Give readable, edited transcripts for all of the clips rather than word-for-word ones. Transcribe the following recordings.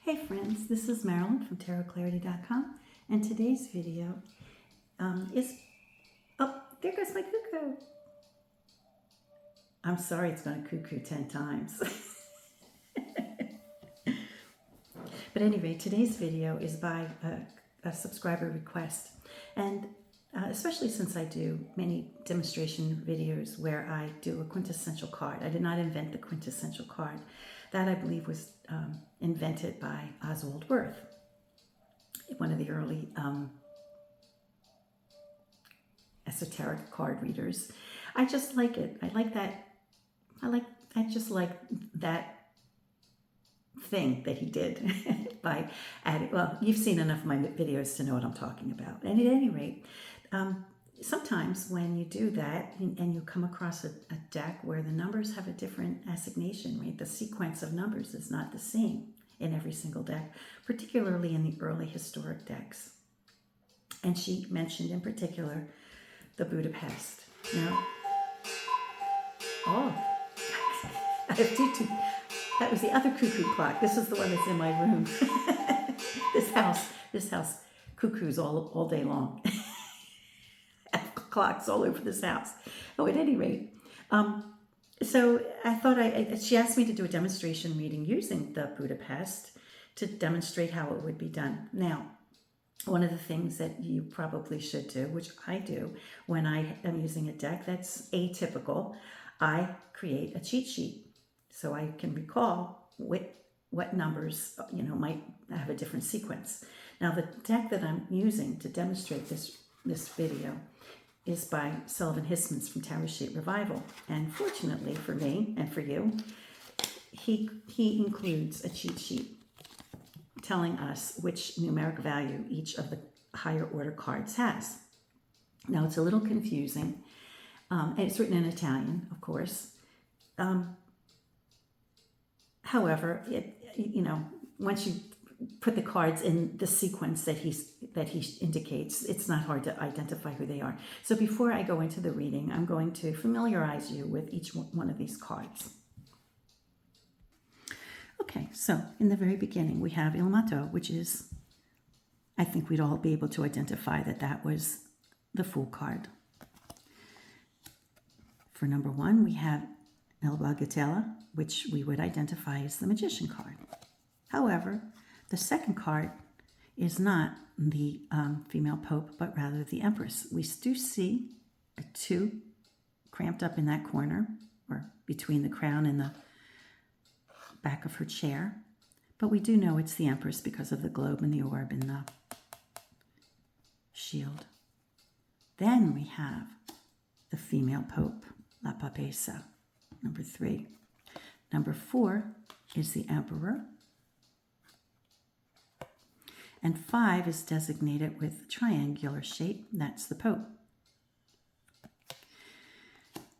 Hey friends, this is Marilyn from TarotClarity.com, and today's video is, oh, there goes my cuckoo. I'm sorry, it's going to cuckoo 10 times. But anyway, today's video is by a subscriber request, and especially since I do many demonstration videos where I do a quintessential card. I did not invent the quintessential card. That, I believe, was invented by Oswald Wirth, one of the early esoteric card readers. I just like it. I just like that thing that he did by adding, well, you've seen enough of my videos to know what I'm talking about. And at any rate, sometimes when you do that and you come across a deck where the numbers have a different assignation, right? The sequence of numbers is not the same in every single deck, particularly in the early historic decks. And she mentioned in particular the Budapest. Now, oh, I have two. That was the other cuckoo clock. This is the one that's in my room. This house cuckoos all day long. Clocks all over this house. Oh, at any rate, so I thought she asked me to do a demonstration reading using the Budapest to demonstrate how it would be done. Now, one of the things that you probably should do, which I do when I am using a deck that's atypical, I create a cheat sheet so I can recall what numbers might have a different sequence. Now, the deck that I'm using to demonstrate this video is by Sullivan Hismans from Tarot Sheet Revival. And fortunately for me and for you, he includes a cheat sheet telling us which numeric value each of the higher order cards has. Now, it's a little confusing, and it's written in Italian, of course. However, once you put the cards in the sequence that he indicates, it's not hard to identify who they are. So before I go into the reading, I'm going to familiarize you with each one of these cards. Okay, so in the very beginning, we have Il Matto, which is, I think we'd all be able to identify that was the Fool card. For number one, we have El Bagatella, which we would identify as the Magician card. However, the second card is not the female pope, but rather the Empress. We do see a 2 cramped up in that corner, or between the crown and the back of her chair. But we do know it's the Empress because of the globe and the orb and the shield. Then we have the female pope, La Papessa, number 3. Number 4 is the Emperor. And 5 is designated with triangular shape. That's the Pope.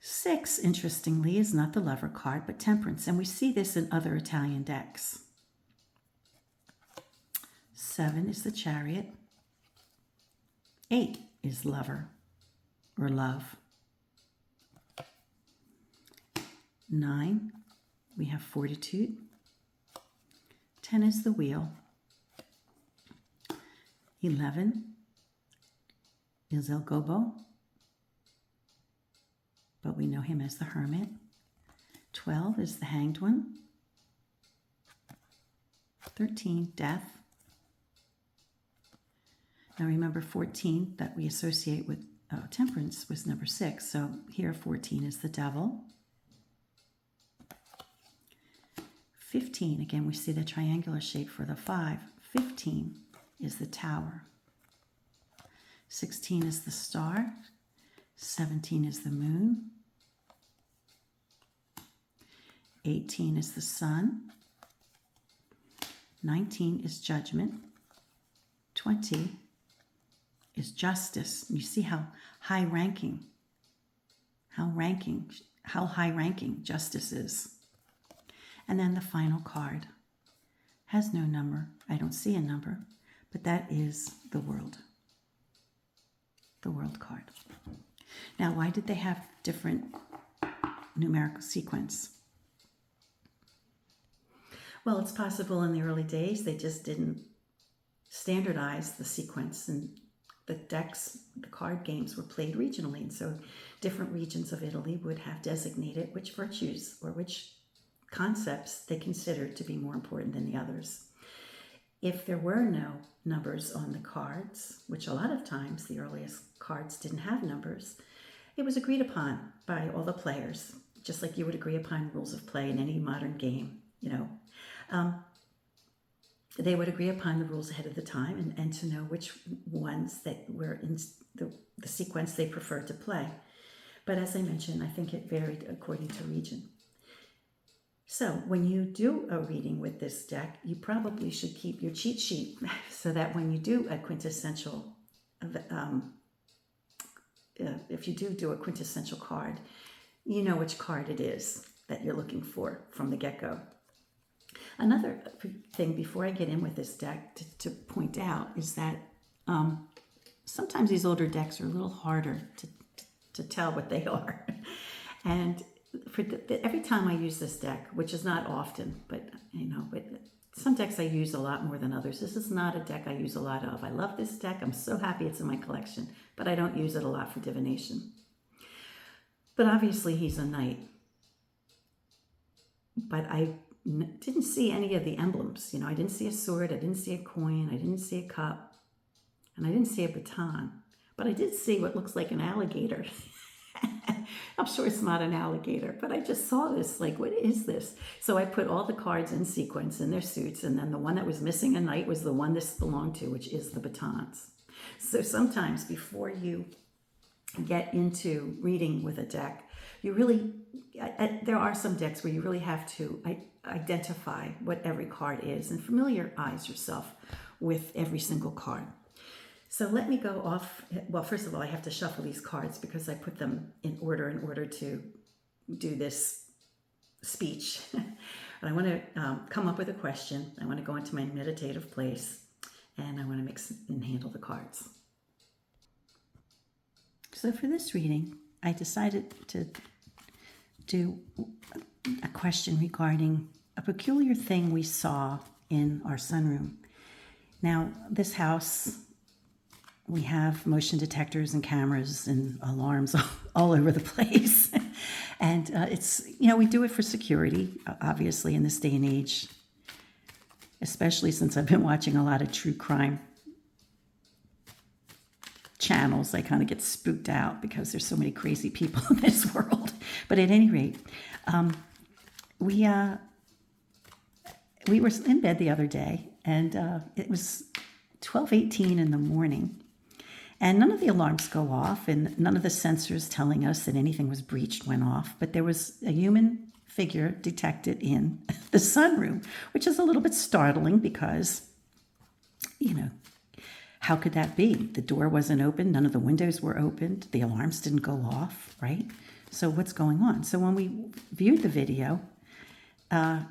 6, interestingly, is not the Lover card, but Temperance. And we see this in other Italian decks. 7 is the Chariot. 8 is Lover, or Love. 9, we have Fortitude. 10 is the Wheel. 11 is El Gobbo, but we know him as the Hermit. 12 is the Hanged One. 13, Death. Now remember, 14 that we associate with Temperance was number 6, so here 14 is the Devil. 15, again, we see the triangular shape for the 5. 15 is the Tower. 16 is the Star. 17 is the Moon. 18 is the Sun. 19 is Judgment. 20 is Justice. You see how high-ranking Justice is. And then the final card has no number. I don't see a number, but that is the World. The World card. Now, why did they have different numerical sequence? Well, it's possible in the early days they just didn't standardize the sequence, and the card games were played regionally, and so different regions of Italy would have designated which virtues or which concepts they considered to be more important than the others. If there were no numbers on the cards, which a lot of times the earliest cards didn't have numbers, it was agreed upon by all the players, just like you would agree upon rules of play in any modern game, They would agree upon the rules ahead of the time and to know which ones that were in the sequence they preferred to play. But as I mentioned, I think it varied according to region. So when you do a reading with this deck, you probably should keep your cheat sheet so that when you do a quintessential, if you do a quintessential card, you know which card it is that you're looking for from the get-go. Another thing before I get in with this deck to point out is that sometimes these older decks are a little harder to tell what they are. And every time I use this deck, which is not often, but some decks I use a lot more than others. This is not a deck I use a lot of. I love this deck. I'm so happy it's in my collection, but I don't use it a lot for divination. But obviously he's a knight. But I didn't see any of the emblems. I didn't see a sword, I didn't see a coin, I didn't see a cup, and I didn't see a baton. But I did see what looks like an alligator. I'm sure it's not an alligator, but I just saw this, like, what is this? So I put all the cards in sequence in their suits, and then the one that was missing a knight was the one this belonged to, which is the batons. So sometimes before you get into reading with a deck, there are some decks where you really have to identify what every card is and familiarize yourself with every single card. So let me go off. Well, first of all, I have to shuffle these cards because I put them in order to do this speech. But I want to come up with a question. I want to go into my meditative place, and I want to mix and handle the cards. So for this reading, I decided to do a question regarding a peculiar thing we saw in our sunroom. Now, this house, we have motion detectors and cameras and alarms all over the place. And it's, we do it for security, obviously, in this day and age, especially since I've been watching a lot of true crime channels. I kind of get spooked out because there's so many crazy people in this world. But at any rate, we were in bed the other day, and it was 12:18 in the morning, and none of the alarms go off, and none of the sensors telling us that anything was breached went off, but there was a human figure detected in the sunroom, which is a little bit startling because, how could that be? The door wasn't open, none of the windows were opened, the alarms didn't go off, right? So what's going on? So when we viewed the video, and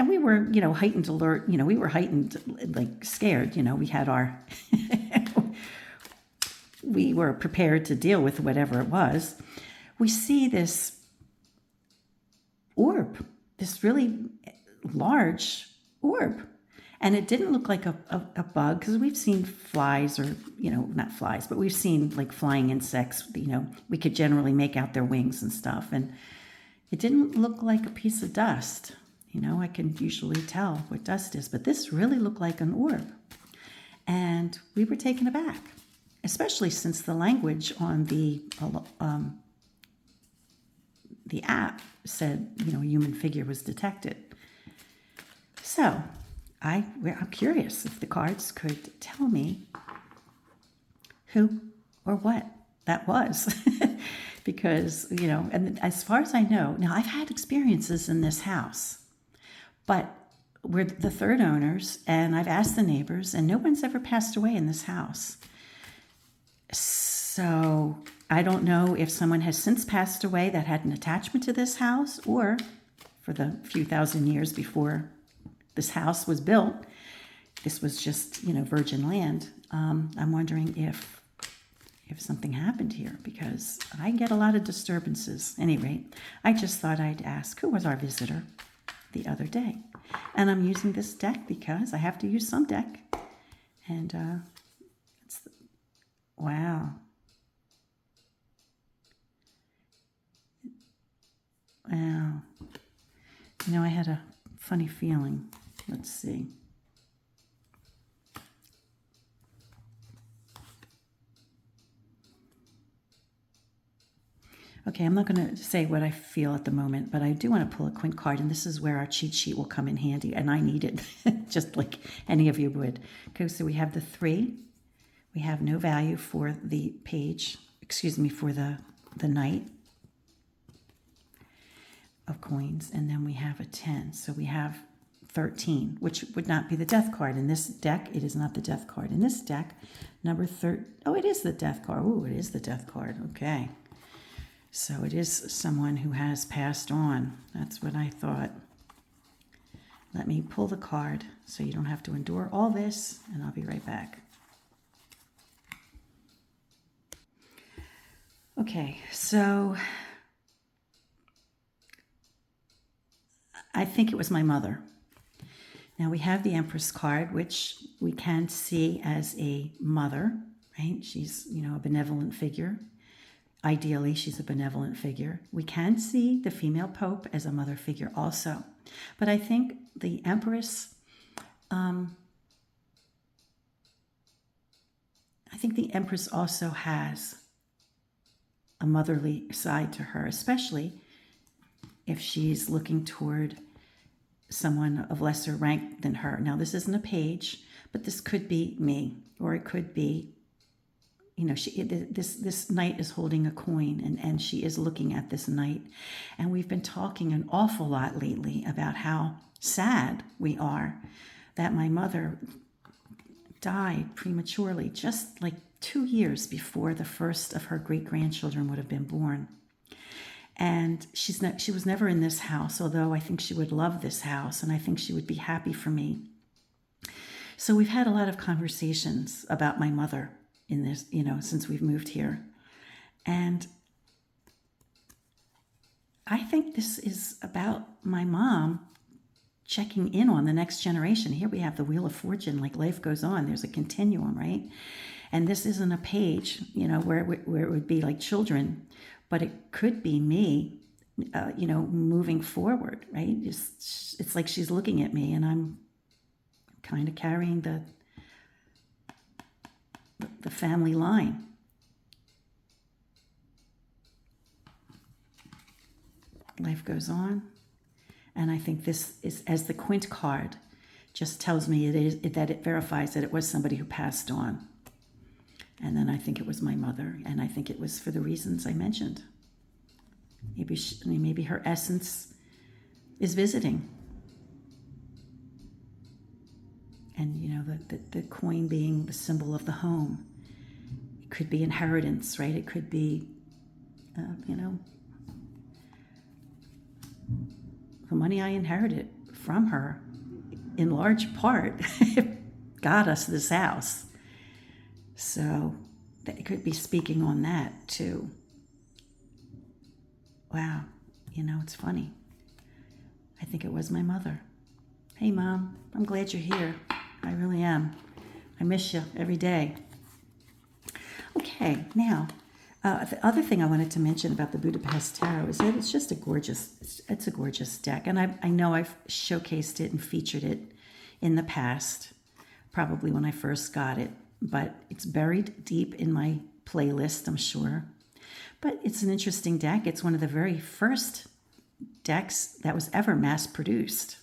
we were, heightened alert, we were heightened, like scared, we had our, we were prepared to deal with whatever it was. We see this orb, this really large orb. And it didn't look like a bug, because we've seen flies, or, not flies, but we've seen like flying insects, we could generally make out their wings and stuff. And it didn't look like a piece of dust. I can usually tell what dust is, but this really looked like an orb. And we were taken aback, especially since the language on the app said, a human figure was detected. So I'm curious if the cards could tell me who or what that was. Because, and as far as I know, now I've had experiences in this house, but we're the third owners, and I've asked the neighbors, and no one's ever passed away in this house. So I don't know if someone has since passed away that had an attachment to this house, or for the few thousand years before this house was built, this was just, virgin land. I'm wondering if something happened here, because I get a lot of disturbances. At any rate, I just thought I'd ask, who was our visitor? the other day. And I'm using this deck because I have to use some deck. And wow. Wow. You know, I had a funny feeling. Let's see. Okay, I'm not going to say what I feel at the moment, but I do want to pull a quint card, and this is where our cheat sheet will come in handy, and I need it, just like any of you would. Okay, so we have the 3. We have no value for the page, for the knight of coins, and then we have a 10. So we have 13, which would not be the death card. In this deck, it is not the death card. In this deck, number 13, oh, it is the death card. Oh, it is the death card. Okay. So it is someone who has passed on. That's what I thought. Let me pull the card so you don't have to endure all this, and I'll be right back. Okay, so I think it was my mother. Now we have the Empress card, which we can see as a mother, right? She's, a benevolent figure. Ideally, she's a benevolent figure. We can see the female Pope as a mother figure also. But I think the Empress, also has a motherly side to her, especially if she's looking toward someone of lesser rank than her. Now, this isn't a page, but this could be me, or it could be, this knight is holding a coin, and she is looking at this knight. And we've been talking an awful lot lately about how sad we are that my mother died prematurely, just like 2 years before the first of her great-grandchildren would have been born. And she was never in this house, although I think she would love this house, and I think she would be happy for me. So we've had a lot of conversations about my mother in this, since we've moved here. And I think this is about my mom checking in on the next generation. Here we have the Wheel of Fortune, like life goes on. There's a continuum, right? And this isn't a page, where it would be like children, but it could be me, moving forward, right? It's like she's looking at me, and I'm kind of carrying the family line. Life goes on. And I think this is, as the quint card just tells me that it verifies that it was somebody who passed on. And then I think it was my mother, and I think it was for the reasons I mentioned. Maybe her essence is visiting. And, the coin being the symbol of the home. It could be inheritance, right? It could be, the money I inherited from her, in large part, got us this house. So it could be speaking on that too. Wow, it's funny. I think it was my mother. Hey, Mom, I'm glad you're here. I really am. I miss you every day. Okay, now, the other thing I wanted to mention about the Budapest Tarot is that it's just a gorgeous deck. And I know I've showcased it and featured it in the past, probably when I first got it, but it's buried deep in my playlist, I'm sure. But it's an interesting deck. It's one of the very first decks that was ever mass produced.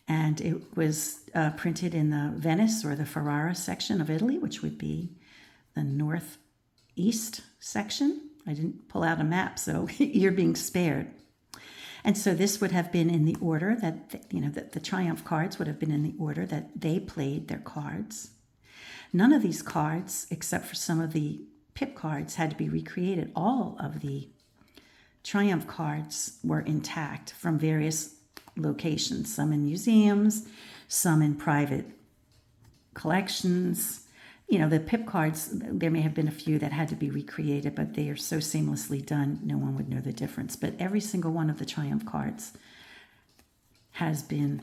And it was printed in the Venice or the Ferrara section of Italy, which would be the northeast section. I didn't pull out a map, so you're being spared. And so this would have been in the order that, the Triumph cards would have been in the order that they played their cards. None of these cards, except for some of the pip cards, had to be recreated. All of the Triumph cards were intact from various locations, some in museums, some in private collections. The pip cards, there may have been a few that had to be recreated, but they are so seamlessly done, no one would know the difference. But every single one of the Triumph cards has been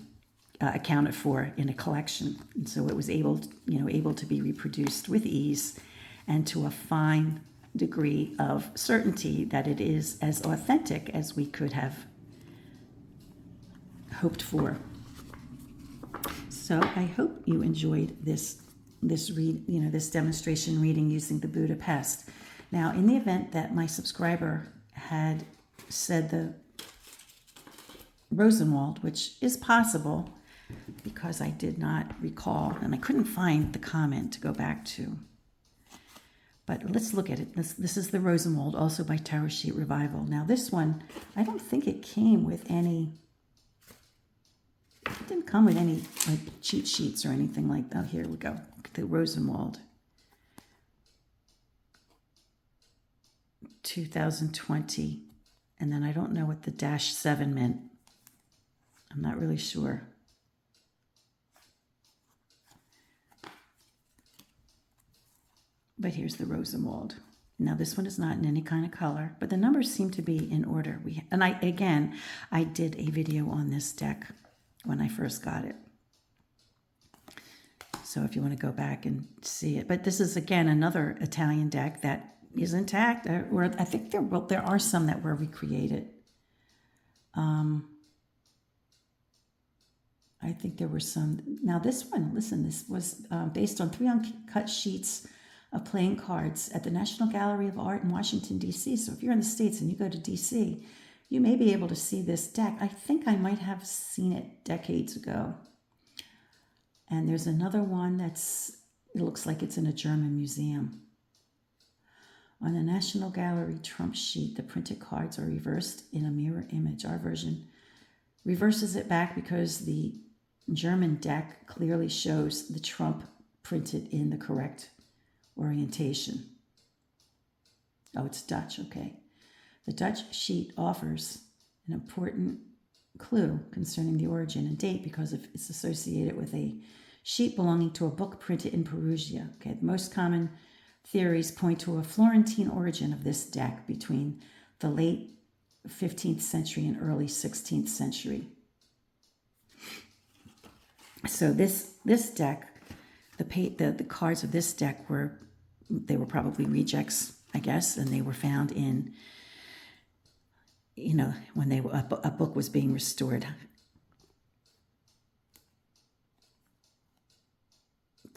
accounted for in a collection. And so it was able to be reproduced with ease and to a fine degree of certainty that it is as authentic as we could have hoped for. So I hope you enjoyed this demonstration reading using the Budapest. Now, in the event that my subscriber had said the Rosenwald, which is possible because I did not recall and I couldn't find the comment to go back to. But let's look at it. This is the Rosenwald, also by Tarot Sheet Revival. Now this one, I don't think it came with any, it didn't come with any like cheat sheets or anything like that. Oh, here we go. The Rosenwald. 2020. And then I don't know what the -7 meant. I'm not really sure. But here's the Rosenwald. Now this one is not in any kind of color, but the numbers seem to be in order. I did a video on this deck when I first got it. So if you want to go back and see it. But this is, again, another Italian deck that is intact. Or I think there are some that were recreated. I think there were some. Now this one, listen, this was based on 3 uncut sheets of playing cards at the National Gallery of Art in Washington, D.C. So if you're in the States and you go to D.C., you may be able to see this deck. I think I might have seen it decades ago. And there's another one it looks like it's in a German museum. On the National Gallery Trump sheet, the printed cards are reversed in a mirror image. Our version reverses it back because the German deck clearly shows the Trump printed in the correct orientation. Oh, it's Dutch, okay. The Dutch sheet offers an important clue concerning the origin and date because it's associated with a sheet belonging to a book printed in Perugia. Okay, the most common theories point to a Florentine origin of this deck between the late 15th century and early 16th century. So this deck, the cards of this deck were probably rejects, I guess, and they were found in, when a book was being restored.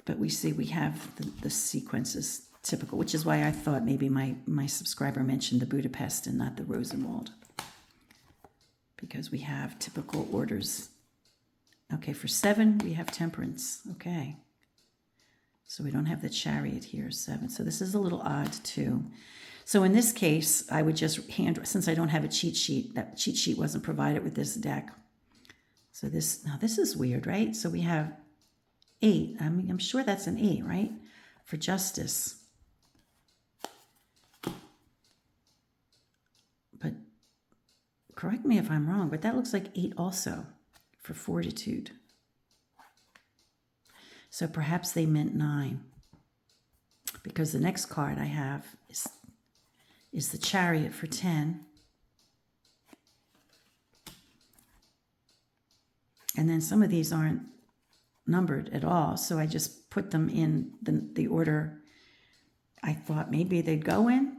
But we have the sequences typical, which is why I thought maybe my subscriber mentioned the Budapest and not the Rosenwald, because we have typical orders. Okay, for 7, we have Temperance. Okay. So we don't have the Chariot here, 7. So this is a little odd too. So in this case, I would just since I don't have a cheat sheet, that cheat sheet wasn't provided with this deck. So this is weird, right? So we have 8. I'm sure that's an 8, right? For Justice. But correct me if I'm wrong, but that looks like 8 also for Fortitude. So perhaps they meant 9, because the next card I have is the Chariot for 10. And then some of these aren't numbered at all, so I just put them in the order I thought maybe they'd go in,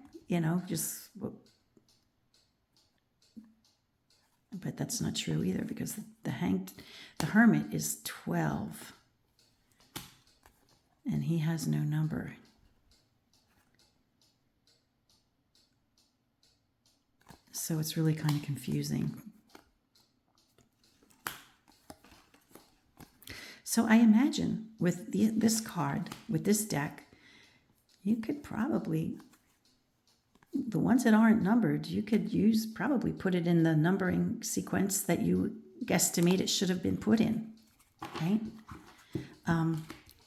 but that's not true either, because the Hermit is 12. And he has no number. So it's really kind of confusing. So I imagine with this card, with this deck, you could probably, the ones that aren't numbered, you could probably put it in the numbering sequence that you guesstimate it should have been put in, right?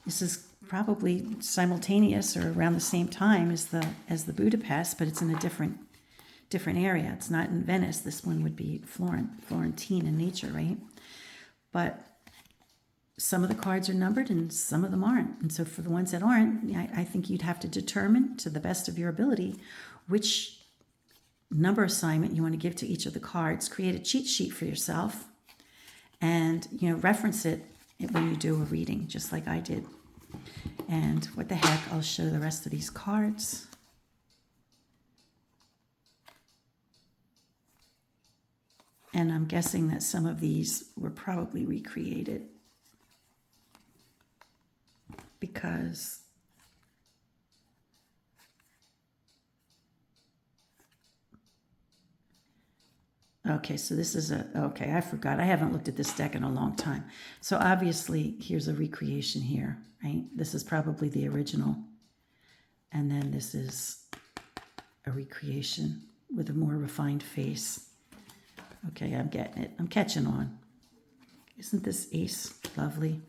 This is probably simultaneous or around the same time as the Budapest, but it's in a different area. It's not in Venice. This one would be Florentine in nature, right? But some of the cards are numbered and some of them aren't. And so for the ones that aren't, I think you'd have to determine to the best of your ability which number assignment you want to give to each of the cards. Create a cheat sheet for yourself and, reference it when you do a reading, just like I did. And what the heck, I'll show the rest of these cards. And I'm guessing that some of these were probably recreated because okay, so this is okay, I forgot. I haven't looked at this deck in a long time. So obviously, here's a recreation here, right? This is probably the original. And then this is a recreation with a more refined face. Okay, I'm getting it. I'm catching on. Isn't this ace lovely?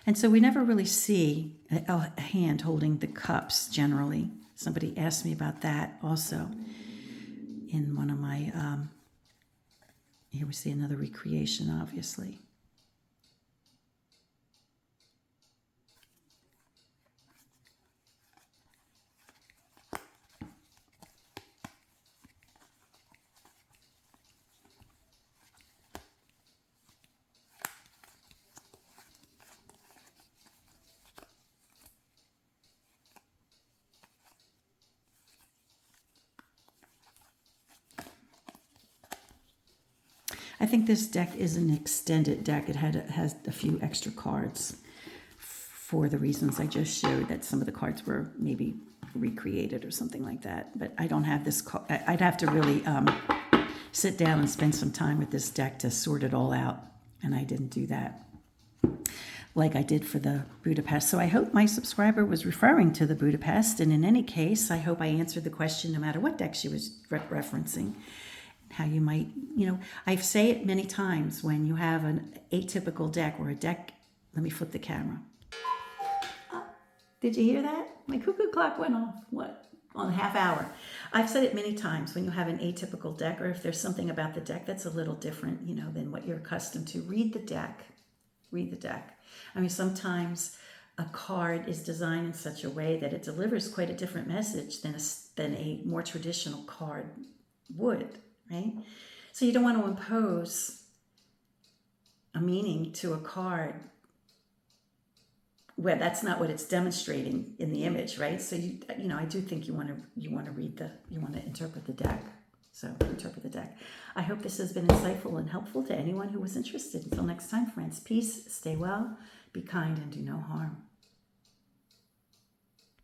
And so we never really see a hand holding the cups generally. Somebody asked me about that also in one of my, here we see another recreation, obviously. I think this deck is an extended deck. It has a few extra cards for the reasons I just showed, that some of the cards were maybe recreated or something like that. But I don't have this. I'd have to really sit down and spend some time with this deck to sort it all out. And I didn't do that like I did for the Budapest. So I hope my subscriber was referring to the Budapest. And in any case, I hope I answered the question no matter what deck she was referencing. How you might, I say it many times when you have an atypical deck or a deck. Let me flip the camera. Did you hear that? My cuckoo clock went off. What? On a half hour. I've said it many times when you have an atypical deck, or if there's something about the deck that's a little different, than what you're accustomed to. Read the deck. Read the deck. I mean, sometimes a card is designed in such a way that it delivers quite a different message than a more traditional card would. Right? So you don't want to impose a meaning to a card where that's not what it's demonstrating in the image, right? So I do think you want to interpret the deck. So interpret the deck. I hope this has been insightful and helpful to anyone who was interested. Until next time, friends, peace, stay well, be kind, and do no harm.